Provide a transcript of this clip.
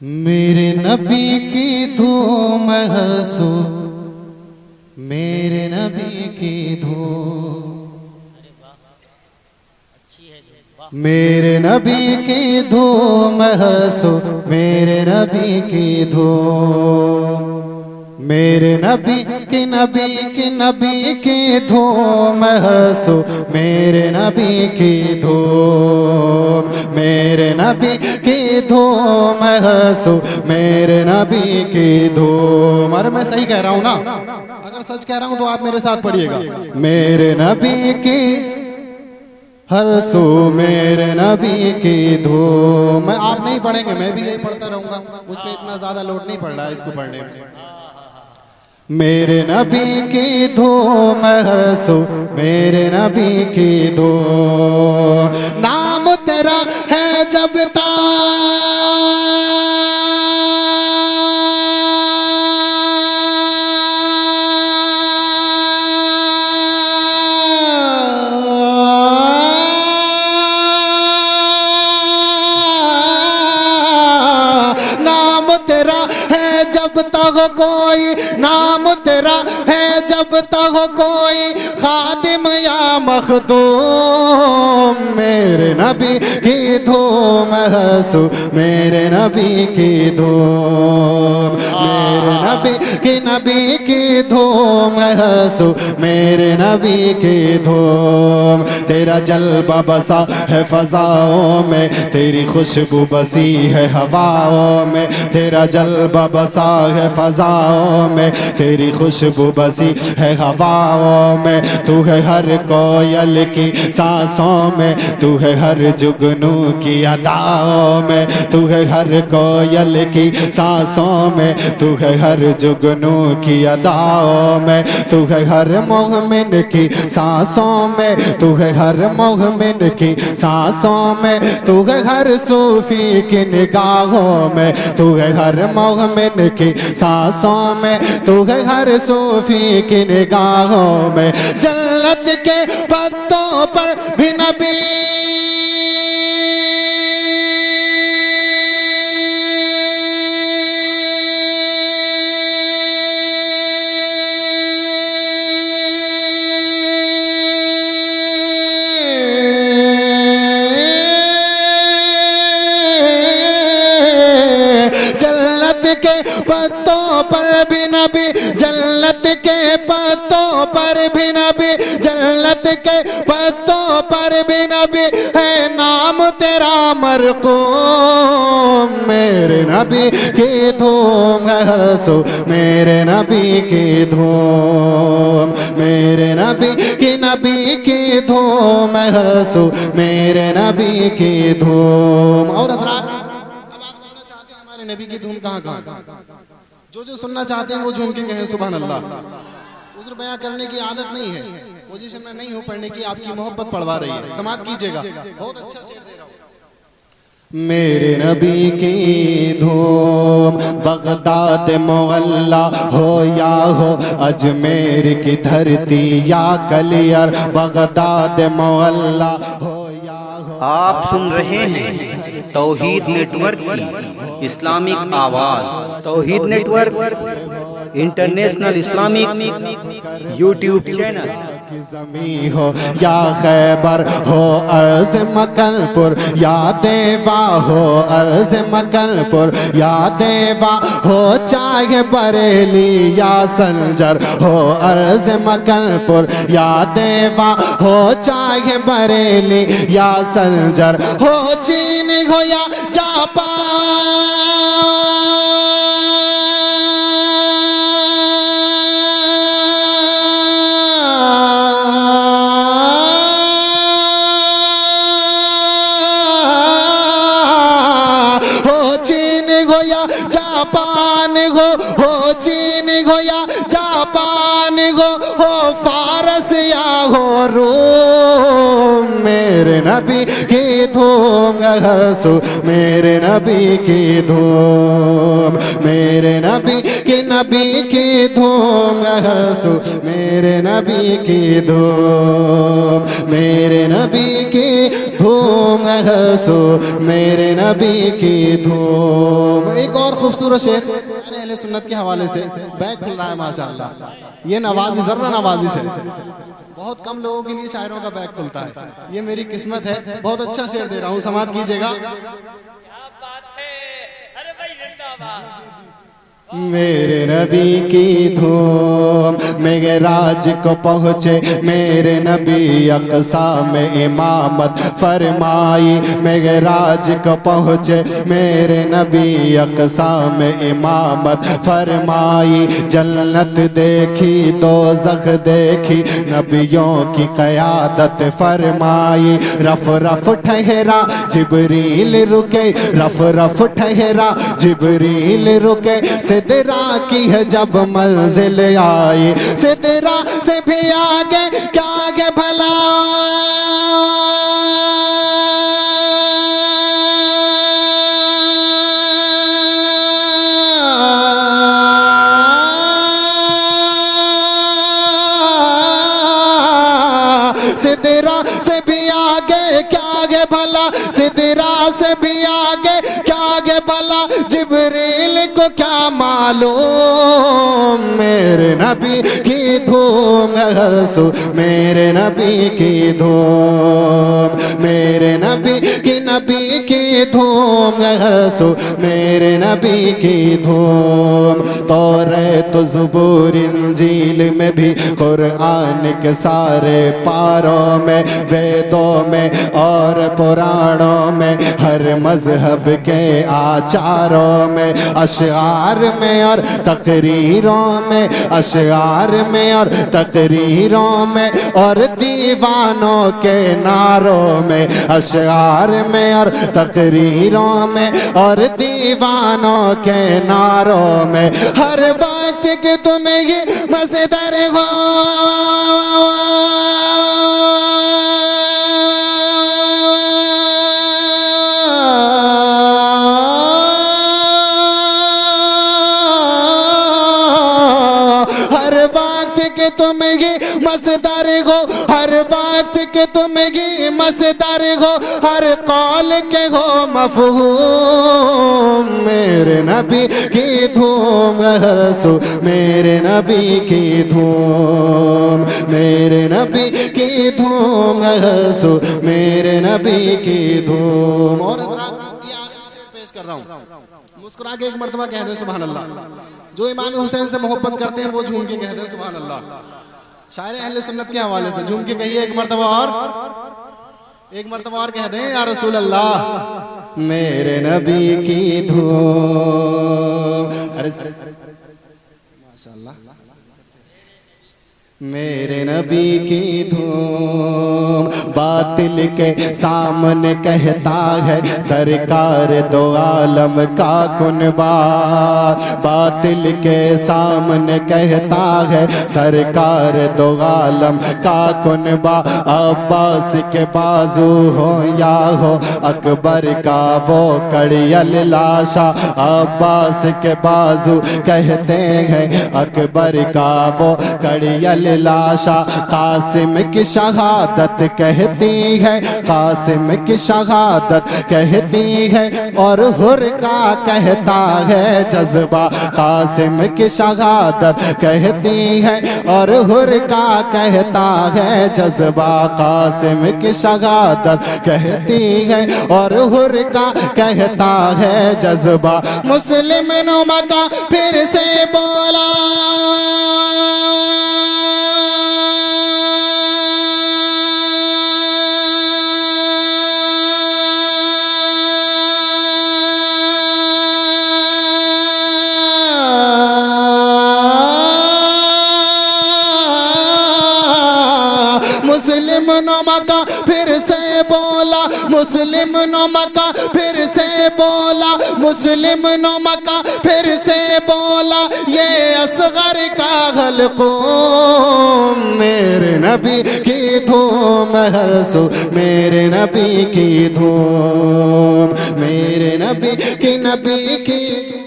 میرے نبی کی دھوم ہر سو، میرے نبی کی دھوم، میرے نبی کی دھوم ہر سو، میرے نبی کی دھوم، میرے نبی کی نبی کی دھوم ہر سو، میرے نبی کی دھوم، میرے نبی کی دھوم ہر سو، میرے نبی کی دھوم۔ اور میں صحیح کہہ رہا ہوں نا؟ اگر سچ کہہ رہا ہوں تو آپ میرے ساتھ پڑھیے گا۔ میرے نبی کی ہر سو، میرے نبی کی دھوم۔ آپ نہیں پڑھیں گے، میں بھی یہی پڑھتا رہوں گا، مجھ پہ اتنا زیادہ لوڈ نہیں پڑ رہا ہے اس کو پڑھنے میں۔ میرے نبی کی دھوم ہر سو، میرے نبی کی دھوم، نام تیرا ہے جب تک کوئی، نام تیرا ہے جب تک کوئی، خادم یا مخدوم، میرے نبی کی دھوم ہر سو، میرے نبی کی دھوم، میرے نبی کی دھوم ہر سو، میرے نبی کی دھوم۔ تیرا جلوہ بسا ہے فضاؤں میں، تیری خوشبو بسی ہے ہواؤں میں، تیرا جلوہ بسا ہے فضاؤں میں، تیری خوشبو بسی ہے ہواؤں میں، تو ہے ہر کوئل کی سانسوں میں، تو ہے ہر جگنو کی اداؤں میں، تو ہے ہر کوئل کی سانسوں میں، تو ہے ہر جگنو کی اداؤں میں، تو ہے ہر مومن کی سانسوں میں، تو ہے ہر مومن کی سانسوں میں، تو ہے ہر صوفی کی نگاہوں میں، تو ہے ہر مومن کی سانسوں میں، تو ہے ہر صوفی کی نگاہوں میں۔ جنت کے پتوں پر بھی نبی، پتوں پر بھی نبی، جنت کے پتوں پر بھی نبی، جنت کے پتوں پر بھی نبی، ہے نام تیرا مرقوم، میرے نبی کی دھوم ہر سو، میرے نبی کی دھوم، میرے نبی کی دھوم ہر سو، میرے نبی کی دھوم۔ اور حضرات نبی کی دھوم کہاں کہاں؟ جو سننا چاہتے ہیں وہ جھوم کے کہیں سبحان اللہ۔ عذر بیان کرنے کی عادت نہیں ہے، پوزیشن میں نہیں ہوں پڑھنے کی، آپ کی محبت پڑھوا رہی ہے، سماعت کیجئے گا، بہت اچھا شعر دے رہا ہوں۔ میرے نبی کی دھوم، بغداد معلیٰ ہو یا ہو اجمیر کی دھرتی یا کلیئر، بغداد معلیٰ ہو یا ہو۔ آپ سن رہے ہیں توحید نیٹ ورک کی اسلامک آواز۔ Tawheed network international Islamic YouTube channel. کی زمین ہو یا خیبر ہو عرض مکن پور، یا دیوا ہو عرض مکن پور، یا دیوا ہو چاہے بریلی یا سنجر ہو عرض مکن پور، یا دیوا ہو چاہے بریلی یا سنجر ہو، چین ہو یا جاپان، جاپان ہو چین ہو یا جاپان ہو فارس یا ہو روم، میرے نبی کی دھوم ہر سو، میرے نبی کی دھوم، میرے نبی کی دھوم ہر سو، میرے نبی کی دھوم، میرے نبی کی دھوم ہر سو میرے نبی کی دھوم. ایک اور خوبصورت شعر اہل سنت کے حوالے سے بیک کھل رہا ہے ماشاءاللہ. یہ نوازی ذرہ نوازش ہے. بہت کم لوگوں کے لیے شاعروں کا بیک کھلتا ہے. یہ میری قسمت ہے. بہت اچھا شعر دے رہا ہوں, سماعت کیجئے گا. میرے نبی کی دھوم معراج کو پہنچے میرے نبی اقصیٰ میں امامت فرمائی. معراج کو پہنچے میرے نبی اقصیٰ میں امامت فرمائی. جنت دیکھی دوزخ دیکھی نبیوں کی قیادت فرمائی. رف رف ٹھہرا جبریل رکے, رف رف ٹھہرا جبریل رکے. سدرا کی ہے جب منزل آئی, سدرا سے بھی آگے کیا آگے بھلا. سدرا سے بھی آگے کیا آگے بھلا, سدرا سے بھی آگے کیا آگے بھلا. جبریل کو کیا معلوم میرے نبی کی دھوم ہر سو میرے نبی کی دھوم. میرے نبی کی دھوم ہر سو میرے نبی کی دھوم. توریت و زبور انجیل میں بھی قرآن کے سارے پاروں میں, ویدوں میں اور پرانوں میں, ہر مذہب کے آچاروں میں, اشعار میں اور تقریروں میں, اشعار میں اور تقریروں میں, اور دیوانوں کے نعروں میں, اشعار میں اور تقریروں میں, اور دیوانوں کے نعروں میں. ہر وقت کہ تمہیں یہ مصدر ہو, ہر وقت کہ تم یہ مصدر ہو, ہر وقت کہ تم یہ مصدر ہو, ہر قول کے ہو مفہوم. میرے نبی کی دھوم ہر سو میرے نبی کی دھوم. میرے نبی کی دھوم ہر سو میرے نبی کی دھوم. اور حضرات یہ آخری شعر پیش کر رہا ہوں, مسکرا کے ایک مرتبہ کہہ دیں سبحان اللہ. جو امام حسین سے محبت کرتے ہیں وہ جھوم کے کہہ دیں سبحان اللہ. شاعر اہل سنت کے حوالے سے جھوم کے کہیے ایک مرتبہ اور, ایک مرتبہ اور کہہ دیں یا رسول اللہ. میرے نبی کی دھوم, ماشاءاللہ, میرے نبی کی دھوم. باطل کے سامنے کہتا ہے سرکار دو عالم کا کنبا. باطل کے سامنے کہتا ہے سرکار دو عالم کا کنبا. عباس کے بازو ہو یا ہو اکبر کا وہ کڑیل لاشا. عباس کے بازو کہتے ہیں اکبر کا وہ کڑیل لاشا. قاسم کی شہادت کہتی ہے, قاسم کی شہادت کہتی ہے, اور حر کا کہتا ہے جذبہ. قاسم کی شہادت کہتی ہے اور حر کا کہتا ہے جذبہ. قاسم کی شہادت کہتی ہے اور حر کا کہتا ہے جذبہ. مسلم نما کا پھر سے بولا, مسلم نما کا پھر سے بولا, مسلم نما کا پھر سے بولا, مسلم نما کا پھر سے بولا. یہ اصغر کا حلقوم میرے نبی کی دھوم ہر سو میرے نبی کی دھوم. میرے نبی کی دھوم.